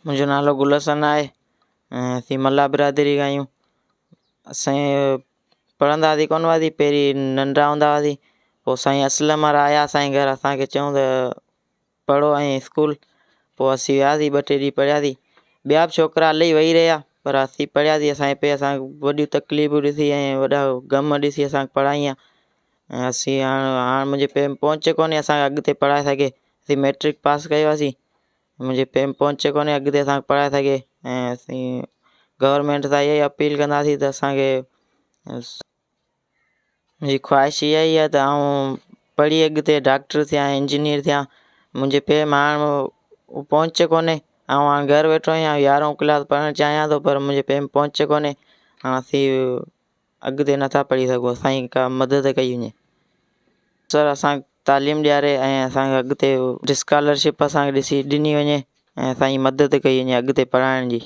मुंहिंजो नालो गुल हसन आहे ऐं असीं मल्ला बिरादरी खां आहियूं। असां पढ़ंदा हुआसीं कोन हुआसीं, पहिरीं नंढा हूंदा हुआसीं, पोइ साईं असलम वारा आया असांजे घर, असांखे चयूं त पढ़ो ऐं स्कूल। पोइ असीं वियासीं, 2-3 ॾींहं पढ़ियासीं। ॿिया बि छोकिरा इलाही वेही रहिया पर असीं पढ़ियासीं। असांजे पे असांखे वॾियूं तकलीफ़ूं ॾिसी ऐं वॾा ग़म ॾिसी असांखे पढ़ाईं ऐं असीं हाणे मुंहिंजे पे में पहुचे कोन्हे असांखे अॻिते पढ़ाए सघे। असीं मैट्रिक पास कयो हुआसीं, मुंहिंजे पे में पहुचे कोन्हे अॻिते असांखे पढ़ाए सघे। ऐं असीं गवर्नमेंट सां इहा ई अपील कंदासीं त असांखे, मुंहिंजी ख़्वाहिश इहा ई आहे त आउं पढ़ी अॻिते डॉक्टर थियां, इंजीनियर थियां। मुंहिंजे पे में हाणे पहुचे कोन्हे। हाणे घरु वेठो आहियां, 11हों क्लास पढ़णु चाहियां थो पर मुंहिंजे पे में पहुचे कोन्हे। हाणे असीं अॻिते नथा पढ़ी सघूं, असांजी का मदद कई वञे। सर असांखे तालीम ॾियारे ऐं असांखे अॻिते स्कॉलरशिप असांखे ॾिनी वञे ऐं असांजी मदद कई वञे अॻिते पढ़ाइण जी।